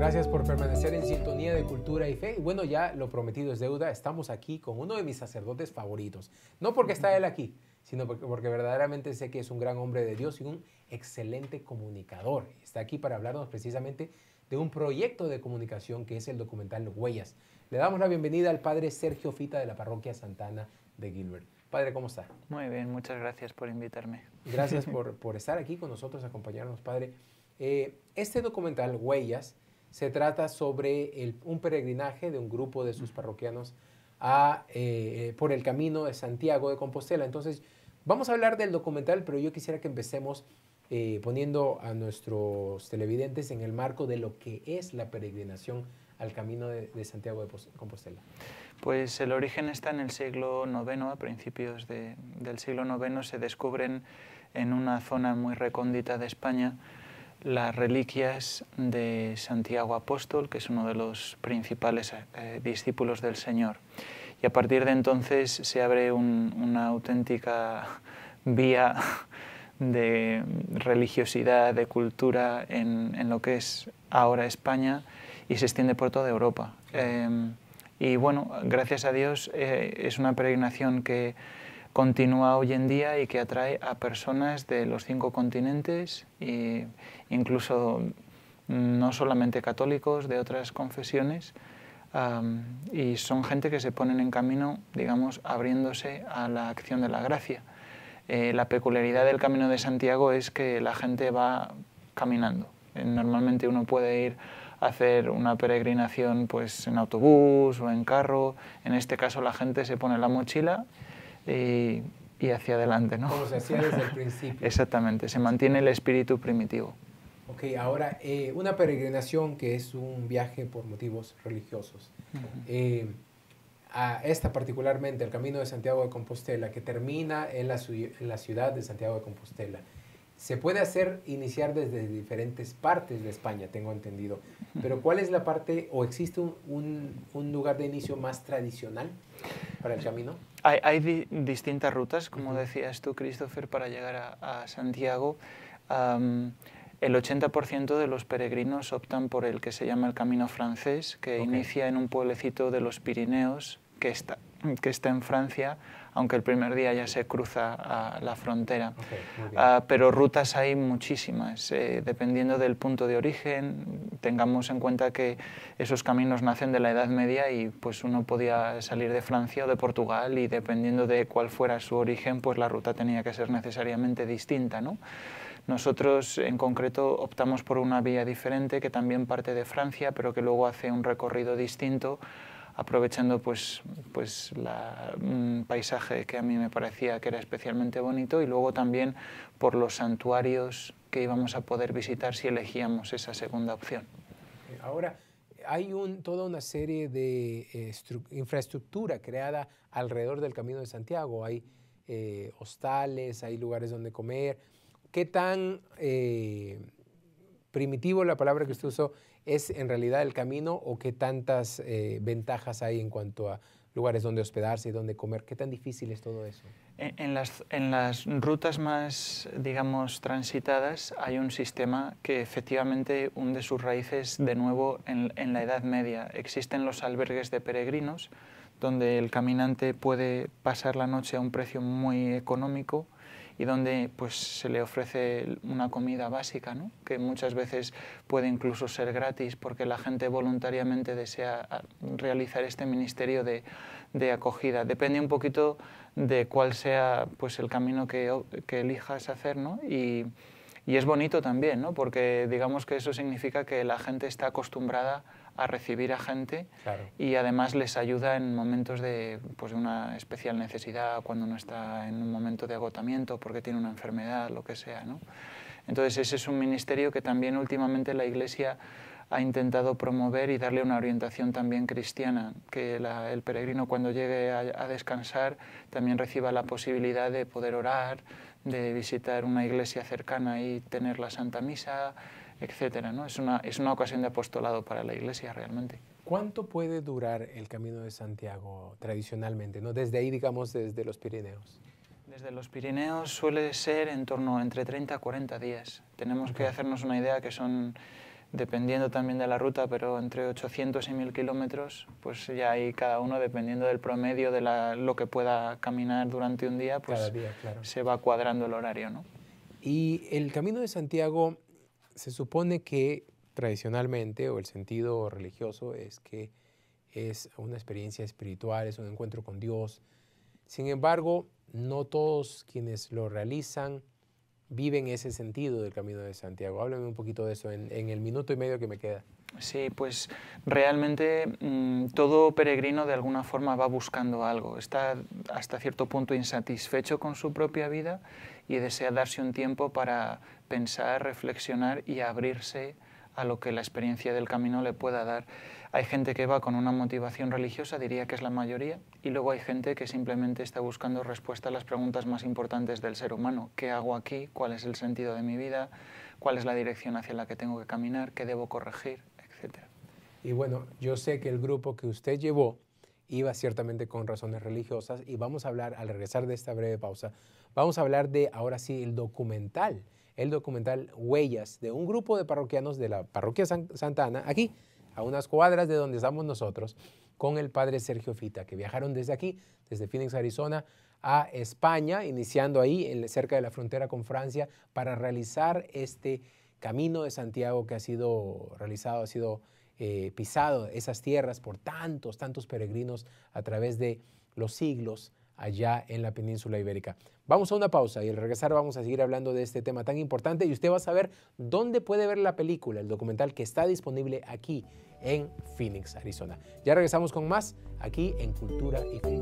Gracias por permanecer en sintonía de Cultura y Fe. Y bueno, ya lo prometido es deuda. Estamos aquí con uno de mis sacerdotes favoritos. No porque está él aquí, sino porque verdaderamente sé que es un gran hombre de Dios y un excelente comunicador. Está aquí para hablarnos precisamente de un proyecto de comunicación que es el documental Huellas. Le damos la bienvenida al padre Sergio Fita de la parroquia Santa Ana de Gilbert. Padre, ¿cómo está? Muy bien, muchas gracias por invitarme. Gracias por estar aquí con nosotros, acompañarnos, padre. Este documental Huellas se trata sobre un peregrinaje de un grupo de sus parroquianos por el camino de Santiago de Compostela. Entonces, vamos a hablar del documental, pero yo quisiera que empecemos poniendo a nuestros televidentes en el marco de lo que es la peregrinación al camino de Santiago de Compostela. Pues el origen está en el siglo IX, a principios del siglo IX se descubren en una zona muy recóndita de España las reliquias de Santiago Apóstol, que es uno de los principales discípulos del Señor. Y a partir de entonces se abre una auténtica vía de religiosidad, de cultura en lo que es ahora España y se extiende por toda Europa. Y bueno, gracias a Dios es una peregrinación que continúa hoy en día y que atrae a personas de los 5 continentes, e incluso no solamente católicos, de otras confesiones, y son gente que se ponen en camino, digamos, abriéndose a la acción de la gracia. La peculiaridad del Camino de Santiago es que la gente va caminando. Normalmente uno puede ir a hacer una peregrinación pues, en autobús o en carro. En este caso la gente se pone la mochila y hacia adelante, ¿no? Como se hacía desde el principio. Exactamente, se mantiene el espíritu primitivo. Ok, ahora, una peregrinación que es un viaje por motivos religiosos. A esta particularmente, el Camino de Santiago de Compostela, que termina en la ciudad de Santiago de Compostela, se puede iniciar desde diferentes partes de España, tengo entendido. Pero ¿cuál es la parte, o existe un lugar de inicio más tradicional para el camino? Hay distintas rutas, como decías tú, Christopher, para llegar a Santiago. El 80% de los peregrinos optan por el que se llama el Camino Francés, que inicia en un pueblecito de los Pirineos, que está en Francia, aunque el primer día ya se cruza a la frontera. Pero rutas hay muchísimas, dependiendo del punto de origen. Tengamos en cuenta que esos caminos nacen de la Edad Media y pues uno podía salir de Francia o de Portugal y dependiendo de cuál fuera su origen, pues la ruta tenía que ser necesariamente distinta, ¿no? Nosotros en concreto optamos por una vía diferente que también parte de Francia, pero que luego hace un recorrido distinto, aprovechando un paisaje que a mí me parecía que era especialmente bonito y luego también por los santuarios que íbamos a poder visitar si elegíamos esa segunda opción. Ahora, hay toda una serie de infraestructura creada alrededor del Camino de Santiago. Hay hostales, hay lugares donde comer. ¿Qué tan primitivo, la palabra que usted usó, es en realidad el camino o qué tantas ventajas hay en cuanto a lugares donde hospedarse y donde comer? ¿Qué tan difícil es todo eso? En las rutas más, digamos, transitadas hay un sistema que efectivamente hunde sus raíces de nuevo en la Edad Media. Existen los albergues de peregrinos, donde el caminante puede pasar la noche a un precio muy económico y donde pues, se le ofrece una comida básica, ¿no? Que muchas veces puede incluso ser gratis porque la gente voluntariamente desea realizar este ministerio de acogida. Depende un poquito de cuál sea pues, el camino que elijas hacer, ¿no? Y es bonito también, ¿no? Porque digamos que eso significa que la gente está acostumbrada a recibir a gente, claro, y además les ayuda en momentos de una especial necesidad, cuando uno está en un momento de agotamiento porque tiene una enfermedad, lo que sea, ¿no? Entonces ese es un ministerio que también últimamente la Iglesia ha intentado promover y darle una orientación también cristiana, que el peregrino cuando llegue a descansar también reciba la posibilidad de poder orar, de visitar una iglesia cercana y tener la Santa Misa, etcétera, ¿no? Es una ocasión de apostolado para la Iglesia realmente. ¿Cuánto puede durar el Camino de Santiago tradicionalmente, ¿no? Desde ahí, digamos, desde los Pirineos. Desde los Pirineos suele ser en torno entre 30 a 40 días. Tenemos que hacernos una idea que son dependiendo también de la ruta, pero entre 800 y 1000 kilómetros, pues ya ahí cada uno, dependiendo del promedio de lo que pueda caminar durante un día, pues Cada día, claro. se va cuadrando el horario, ¿no? Y el Camino de Santiago se supone que tradicionalmente, o el sentido religioso, es que es una experiencia espiritual, es un encuentro con Dios. Sin embargo, no todos quienes lo realizan viven ese sentido del Camino de Santiago. Háblame un poquito de eso en el minuto y medio que me queda. Sí, pues realmente todo peregrino de alguna forma va buscando algo, está hasta cierto punto insatisfecho con su propia vida y desea darse un tiempo para pensar, reflexionar y abrirse a lo que la experiencia del camino le pueda dar. Hay gente que va con una motivación religiosa, diría que es la mayoría, y luego hay gente que simplemente está buscando respuesta a las preguntas más importantes del ser humano. ¿Qué hago aquí? ¿Cuál es el sentido de mi vida? ¿Cuál es la dirección hacia la que tengo que caminar? ¿Qué debo corregir? Etcétera. Y bueno, yo sé que el grupo que usted llevó iba ciertamente con razones religiosas y vamos a hablar, al regresar de esta breve pausa, vamos a hablar de, ahora sí, el documental Huellas, de un grupo de parroquianos de la parroquia Santa Ana, aquí, a unas cuadras de donde estamos nosotros, con el padre Sergio Fita, que viajaron desde aquí, desde Phoenix, Arizona, a España, iniciando ahí, cerca de la frontera con Francia, para realizar este Camino de Santiago que ha sido realizado, ha sido pisado esas tierras por tantos peregrinos a través de los siglos allá en la península ibérica. Vamos a una pausa y al regresar vamos a seguir hablando de este tema tan importante y usted va a saber dónde puede ver la película, el documental que está disponible aquí en Phoenix, Arizona. Ya regresamos con más aquí en Cultura y Fe.